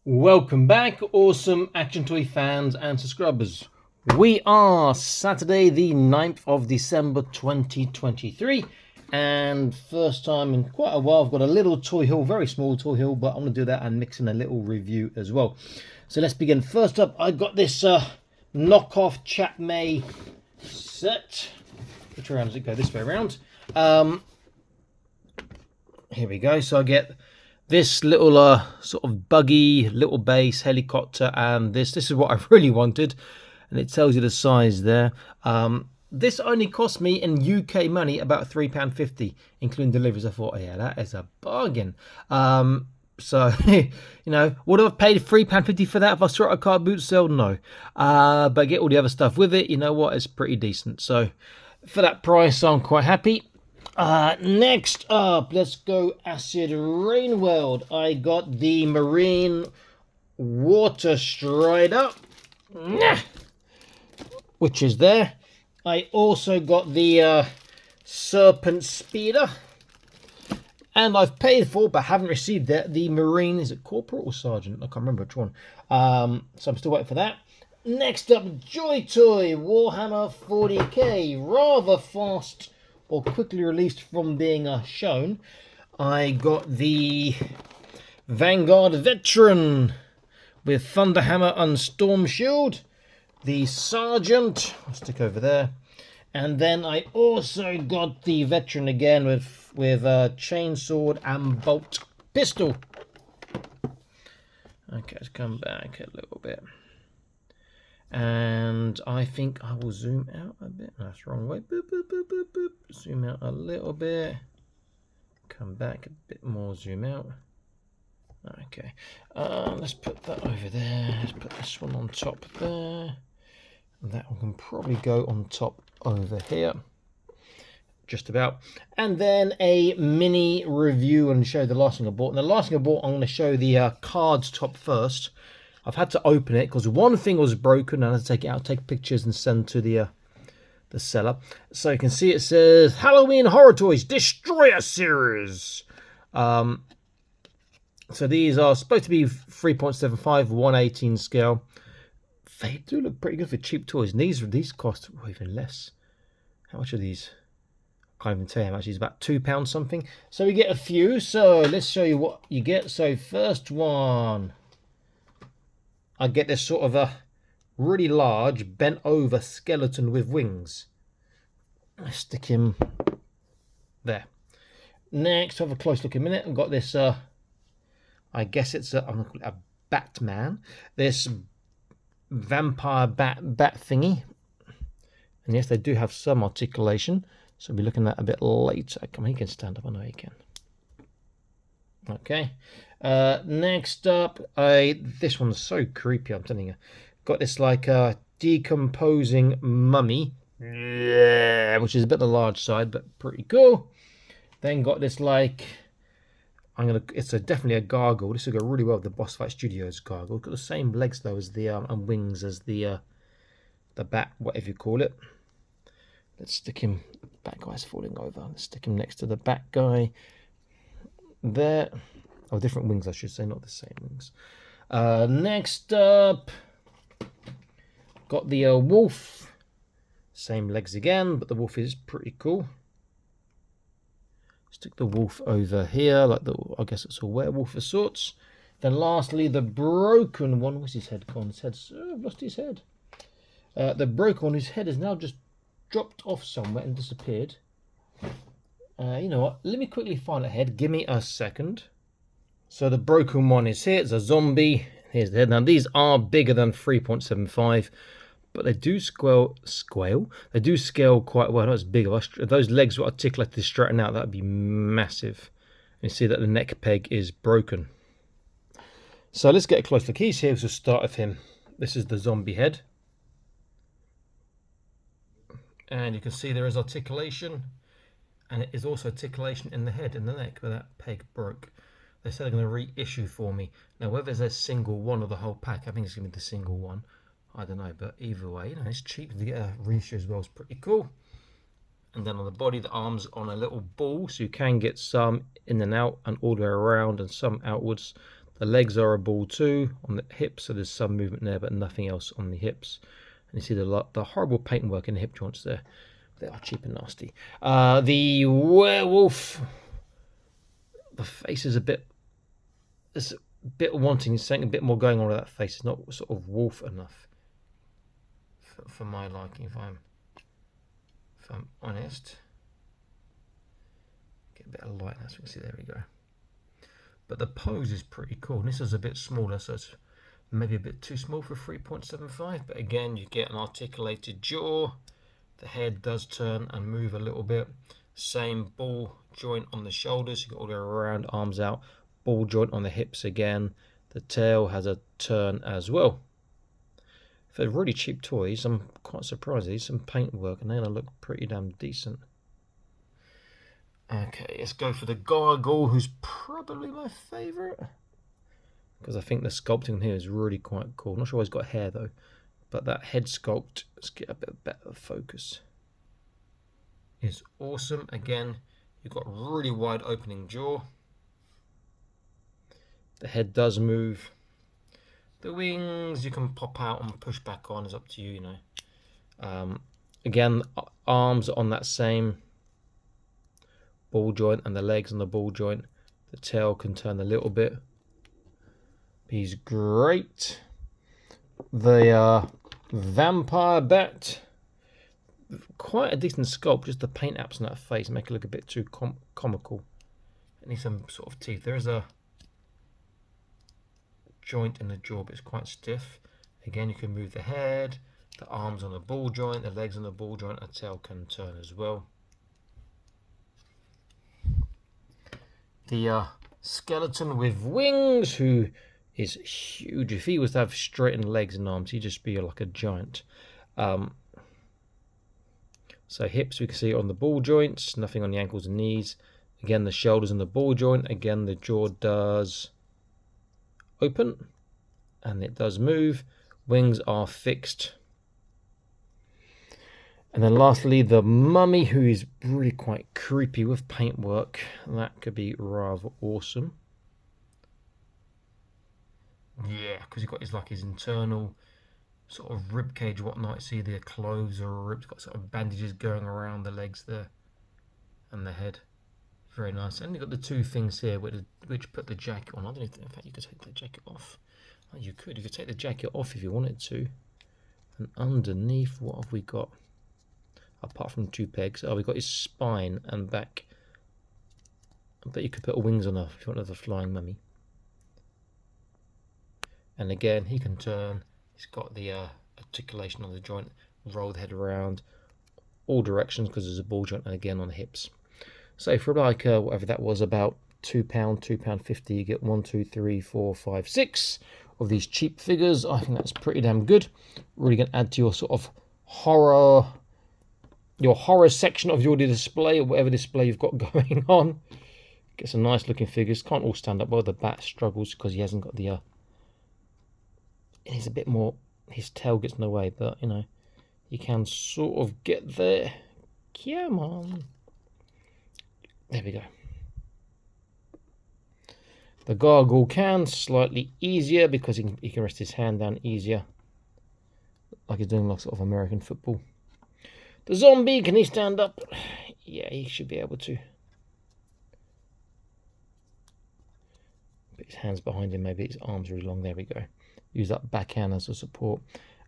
Welcome back, awesome action toy fans and subscribers. We are Saturday the 9th of December 2023, and first time in quite a while I've got a little toy haul, very small toy haul, but I'm going to do that and mix in a little review as well. So let's begin. First up, I got this knockoff Chap Mei set. Which way around does it go? This way around. Here we go. So I get this little sort of buggy little base helicopter, and this is what I really wanted, and it tells you the size there. This only cost me in UK money about £3.50 including deliveries. I thought, yeah, that is a bargain. So you know, would I have paid £3.50 for that if I saw it at a car boot sale? No. But get all the other stuff with it, you know what, it's pretty decent. So for that price I'm quite happy. Next up, let's go Acid Rain World. I got the Marine Water Strider, which is there. I also got the Serpent Speeder, and I've paid for but haven't received yet the Marine, is it Corporal or Sergeant? I can't remember which one. So I'm still waiting for that. Next up, Joytoy Warhammer 40k, rather fast or quickly released from being shown. I got the Vanguard Veteran with Thunderhammer and Storm Shield, the Sergeant, I'll stick over there, and then I also got the Veteran again with Chainsword and Bolt Pistol. Okay, let's come back a little bit. And I think I will zoom out a bit. No, that's the wrong way. Boop, boop, boop, boop, boop. Zoom out a little bit. Come back a bit more. Zoom out. Okay. Let's put that over there. Let's put this one on top there. And that one can probably go on top over here. Just about. And then a mini review and show the last thing I bought. And the last thing I bought, I'm going to show the cards top first. I've had to open it because one thing was broken and I had to take it out, take pictures and send to the seller. So you can see it says Halloween Horror Toys Destroyer Series. So these are supposed to be 3.75, 1/18 scale. They do look pretty good for cheap toys. And these cost even less. How much are these? I can't even tell you how much. These about £2 something. So we get a few. So let's show you what you get. So first one, I get this sort of a really large bent over skeleton with wings. I stick him there. Next, have a close look in a minute. I've got this, I guess it's I'm going to call it a Batman. This vampire bat thingy. And yes, they do have some articulation. So we'll be looking at that a bit later. Come on, he can stand up. I know he can. Okay. Next up, this one's so creepy, I'm telling you. Got this like decomposing mummy, which is a bit on the large side, but pretty cool. Then got this like, it's definitely a gargoyle. This will go really well with the Boss Fight Studios gargoyle. Got the same legs though as the and wings as the bat, whatever you call it. Let's stick him. Bat guy's falling over. Let's stick him next to the bat guy. There. Oh, different wings, I should say, not the same wings. Next up, got the wolf. Same legs again, but the wolf is pretty cool. Stick the wolf over here, like I guess it's a werewolf of sorts. Then lastly, the broken one. Where's his head gone? I've lost his head. The broken one, whose head has now just dropped off somewhere and disappeared. You know what? Let me quickly find a head. Give me a second. So the broken one is here. It's a zombie. Here's the head. Now these are bigger than 3.75, but they do They do scale quite well. Not as big. If those legs were articulated straight out, that would be massive. You see that the neck peg is broken. So let's get a close look. He's here to start with him. This is the zombie head. And you can see there is articulation. And it is also articulation in the head and the neck, where that peg broke. They said they're going to reissue for me. Now, whether it's a single one or the whole pack, I think it's going to be the single one. I don't know, but either way, you know, it's cheap to get a reissue as well. It's pretty cool. And then on the body, the arm's on a little ball, so you can get some in and out and all the way around and some outwards. The legs are a ball too on the hips, so there's some movement there, but nothing else on the hips. And you see the horrible paintwork in the hip joints there. They are cheap and nasty. The werewolf, the face is a bit wanting. There's something a bit more going on with that face. It's not sort of wolf enough for my liking, if I'm honest. Get a bit of light now so we can see. There we go. But the pose is pretty cool. And this is a bit smaller, so it's maybe a bit too small for 3.75. But again, you get an articulated jaw. The head does turn and move a little bit. Same ball joint on the shoulders. You got all the around, arms out. Ball joint on the hips again. The tail has a turn as well. For really cheap toys, I'm quite surprised. These some paintwork and they're gonna look pretty damn decent. Okay, let's go for the gargoyle, who's probably my favourite, because I think the sculpting here is really quite cool. Not sure why he's got hair though, but that head sculpt, let's get a bit better focus, is awesome. Again, you've got really wide opening jaw. The head does move. The wings you can pop out and push back on, is up to you, you know. Again, arms are on that same ball joint and the legs on the ball joint. The tail can turn a little bit. He's great. The vampire bat, quite a decent sculpt. Just the paint apps on that face make it look a bit too comical. It needs some sort of teeth. There is a joint in the jaw, but it's quite stiff. Again, you can move the head, the arms on the ball joint, the legs on the ball joint. A tail can turn as well. The skeleton with wings, who is huge. If he was to have straightened legs and arms, he'd just be like a giant. So hips, we can see on the ball joints, nothing on the ankles and knees. Again, the shoulders and the ball joint. Again, the jaw does open and it does move. Wings are fixed. And then lastly, the mummy, who is really quite creepy with paintwork. That could be rather awesome. Yeah, because you've got his internal sort of rib cage, whatnot. See the clothes are ripped. Got sort of bandages going around the legs there and the head. Very nice. And you've got the two things here which put the jacket on. I don't know if in fact you could take the jacket off. Oh, you could take the jacket off if you wanted to. And underneath, what have we got? Apart from two pegs, we've got his spine and back. I bet you could put wings on if you want the flying mummy. And again, he can turn. He's got the articulation on the joint, roll the head around all directions because there's a ball joint, and again on the hips. So for like whatever that was, about £2, £2.50, you get 1, 2, 3, 4, 5, 6 of these cheap figures. I think that's pretty damn good. Really going to add to your sort of horror section of your display, or whatever display you've got going on. Get some nice looking figures. Can't all stand up well. The bat struggles because he hasn't got the he's a bit more, his tail gets in the way, but you know, you can sort of get there. Come on. There we go. The gargoyle can slightly easier because he can rest his hand down easier, like he's doing like sort of American football. The zombie, can he stand up? Yeah, he should be able to. Put his hands behind him, maybe his arms are really long. There we go. Use that backhand as a support.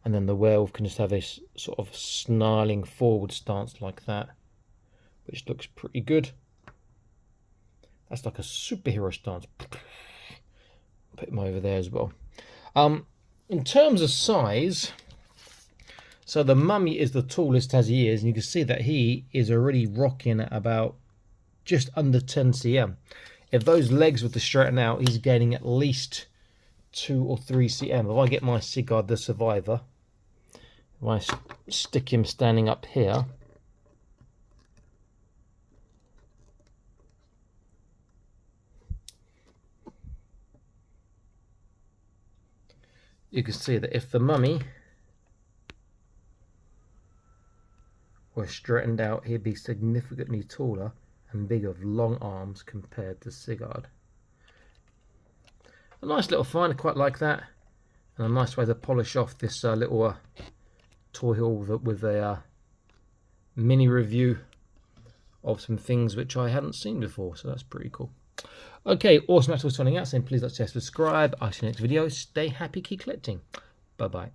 And then the werewolf can just have this sort of snarling forward stance like that, which looks pretty good. That's like a superhero stance. Put him over there as well. In terms of size, so the mummy is the tallest as he is, and you can see that he is already rocking at about just under 10 cm. If those legs were to straighten out, he's gaining at least 2 or 3 cm. If I get my Sigurd the Survivor, if I stick him standing up here, you can see that if the mummy were straightened out, he'd be significantly taller and bigger, with long arms compared to Sigurd. a nice little find. I quite like that, and a nice way to polish off this little toy haul with a mini review of some things which I hadn't seen before, so that's pretty cool. Okay, awesome. That's all signing out, saying please like, share, subscribe. I'll see you next video. Stay happy, keep collecting. Bye bye.